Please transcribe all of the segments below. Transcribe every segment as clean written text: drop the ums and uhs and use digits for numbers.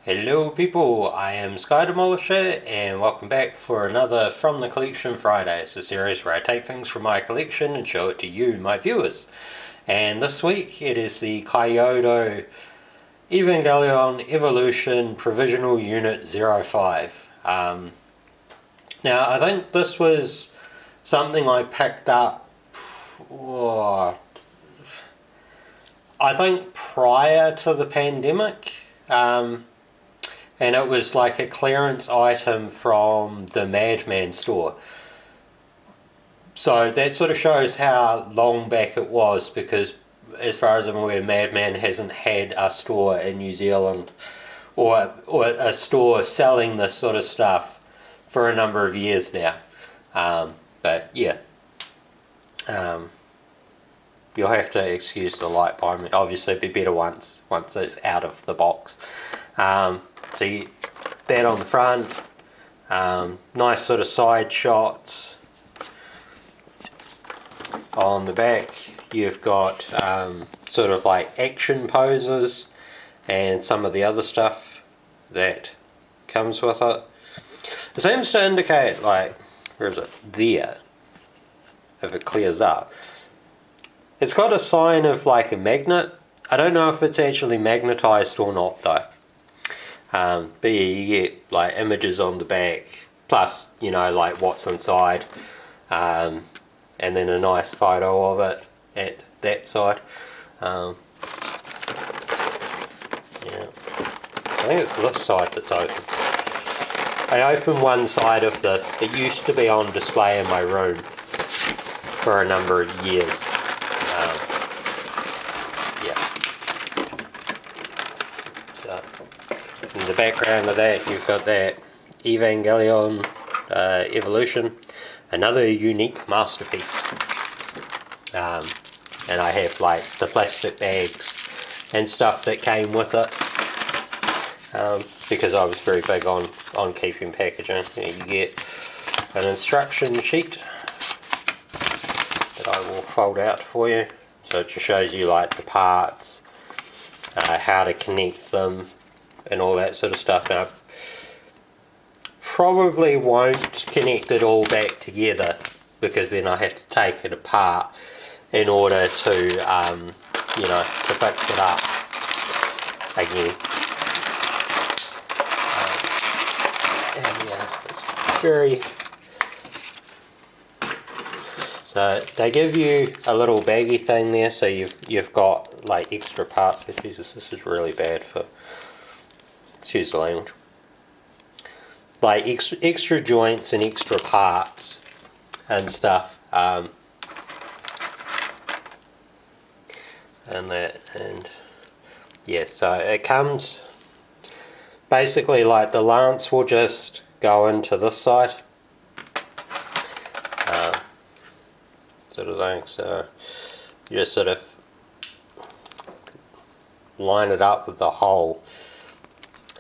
Hello people, I am Sky Demolisher and welcome back for another From the Collection Fridays, a series where I take things from my collection and show it to you, my viewers. And this week it is the Kyoto Evangelion Evolution Provisional Unit-05. Now I think this was something I picked up, I think prior to the pandemic. And it was like a clearance item from the Madman store. So that sort of shows how long back it was, because as far as I'm aware, Madman hasn't had a store in New Zealand or a store selling this sort of stuff for a number of years now. But yeah, you'll have to excuse the light behind me. Obviously it'd be better once it's out of the box. So you, that on the front, nice sort of side shots. On the back you've got sort of like action poses and some of the other stuff that comes with it. It seems to indicate, like, where is it? There. If it clears up. It's got a sign of like a magnet. I don't know if it's actually magnetized or not though. But yeah, you get like images on the back, plus, you know, like what's inside, and then a nice photo of it at that side. Yeah, I think it's this side that's open. I opened one side of this. It used to be on display in my room for a number of years. In the background of that you've got that Evangelion Evolution, another unique masterpiece. And I have like the plastic bags and stuff that came with it, because I was very big on keeping packaging. You get an instruction sheet that I will fold out for you, so it just shows you like the parts, how to connect them and all that sort of stuff. Now, I probably won't connect it all back together, because then I have to take it apart in order to, you know, to fix it up again. And yeah, it's very... So they give you a little baggy thing there, so you've got like extra parts. Jesus, this is really bad for... excuse the language. Like extra joints and extra parts and stuff, and yeah, so it comes basically like the lance will just go into this side, sort of thing. So you just sort of line it up with the hole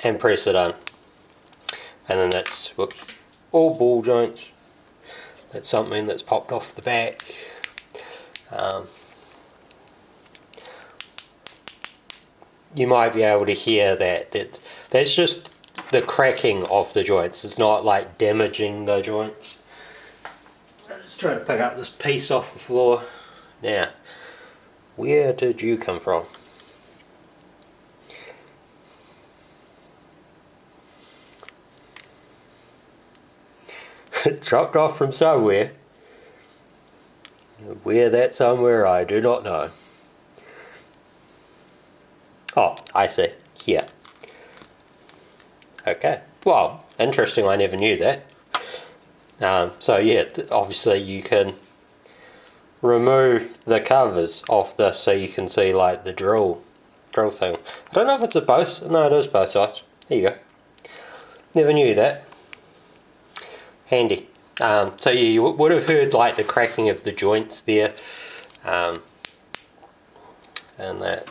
and press it in, and then that's, whoops, all ball joints. That's something that's popped off the back. You might be able to hear that's just the cracking of the joints. It's not like damaging the joints. I'm just trying to pick up this piece off the floor. Now, where did you come from? It dropped off from somewhere. Where that somewhere, I do not know. Oh, I see. Here. Okay. Well, interesting. I never knew that. So yeah, obviously you can remove the covers off this, so you can see like the drill thing. I don't know if it's a both. No, it is both sides. There you go. Never knew that. Handy. So you would have heard like the cracking of the joints there, and that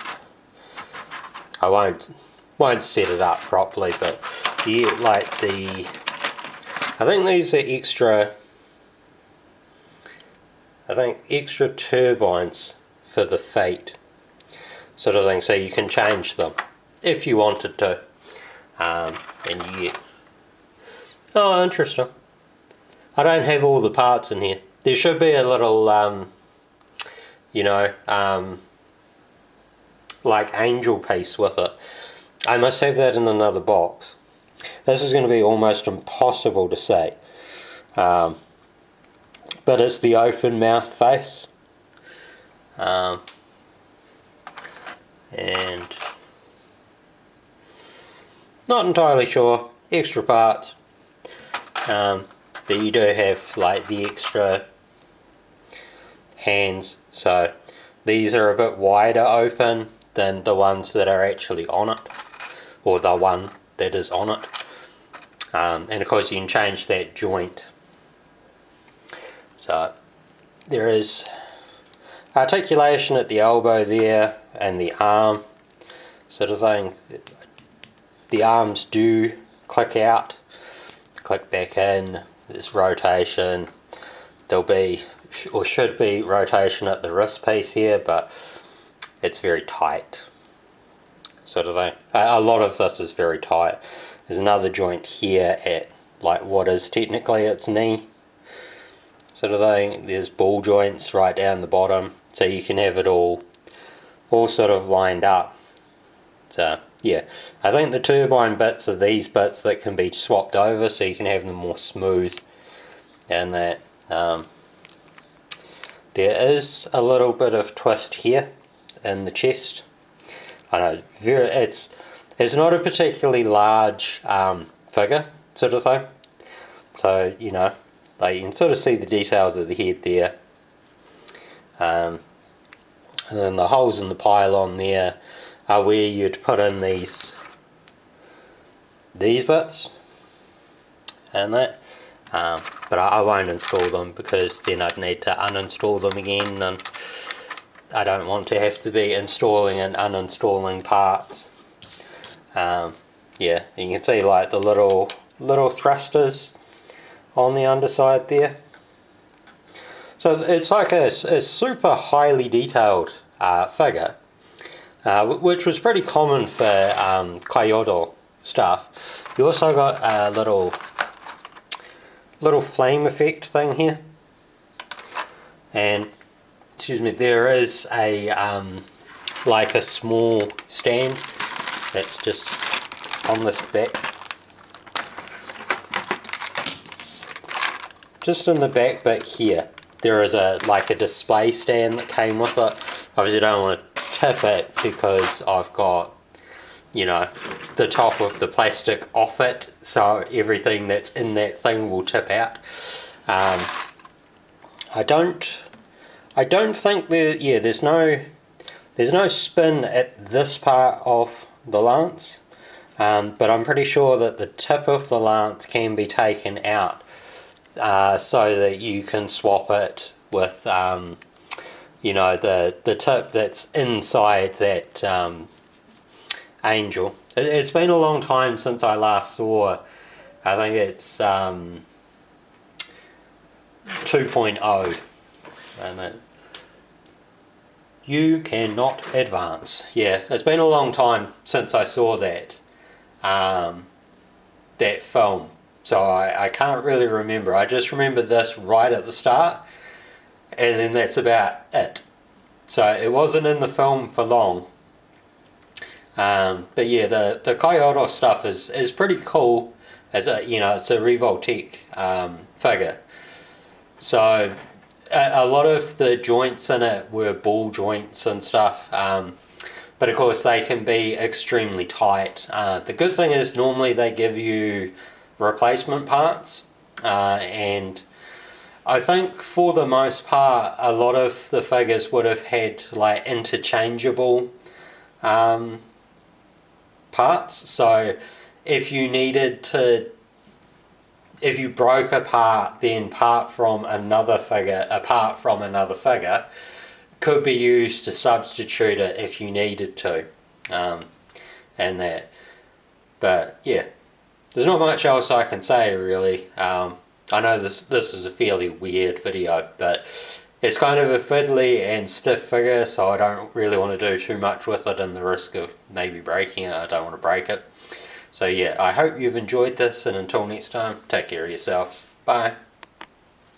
I won't set it up properly, but yeah, like I think these are extra. I think extra turbines for the fate sort of thing, so you can change them if you wanted to. and you get... Oh, interesting. I don't have all the parts in here. There should be a little, like angel piece with it. I must have that in another box. This is going to be almost impossible to see. But it's the open mouth face. And not entirely sure. Extra parts. But you do have like the extra hands. So these are a bit wider open than the ones that are actually on it. Or the one that is on it. And of course you can change that joint. So there is articulation at the elbow there and the arm sort of thing. The arms do click out, click back in. There's rotation. There'll be, or should be, rotation at the wrist piece here, but it's very tight sort of thing. A lot of this is very tight. There's another joint here at like what is technically its knee sort of thing. There's ball joints right down the bottom, so you can have it all sort of lined up. So yeah, I think the turbine bits are these bits that can be swapped over, so you can have them more smooth. And that there is a little bit of twist here in the chest. I know it's not a particularly large figure sort of thing, so you know, like you can sort of see the details of the head there, and then the holes in the pylon there are where you'd put in these bits and that, but I won't install them because then I'd need to uninstall them again, and I don't want to have to be installing and uninstalling parts. Yeah, you can see like the little thrusters on the underside there. So it's like a super highly detailed figure, which was pretty common for Kyoto stuff. You also got a little flame effect thing here, and excuse me, there is a like a small stand that's just on this back, just in the back bit here. There is a display stand that came with it. Obviously I don't want to tip it because I've got, you know, the top of the plastic off it, so everything that's in that thing will tip out. I don't think there's no spin at this part of the lance, but I'm pretty sure that the tip of the lance can be taken out, so that you can swap it with you know, the tip that's inside that angel. It's been a long time since I last saw, I think it's 2.0, and it, you cannot advance. Yeah, it's been a long time since I saw that that film, so I can't really remember. I just remember this right at the start, and then that's about it. So it wasn't in the film for long. But yeah, the Kyoto stuff is pretty cool. As a, you know, it's a Revoltech figure. So a lot of the joints in it were ball joints and stuff. But of course they can be extremely tight. The good thing is normally they give you replacement parts, and I think for the most part a lot of the figures would have had like interchangeable parts. So if you needed to, if you broke a part, then part from another figure, apart from another figure, could be used to substitute it if you needed to, and that. But yeah, there's not much else I can say really. I know this is a fairly weird video, but it's kind of a fiddly and stiff figure, so I don't really want to do too much with it, and the risk of maybe breaking it, I don't want to break it. So yeah, I hope you've enjoyed this, and until next time, take care of yourselves. Bye.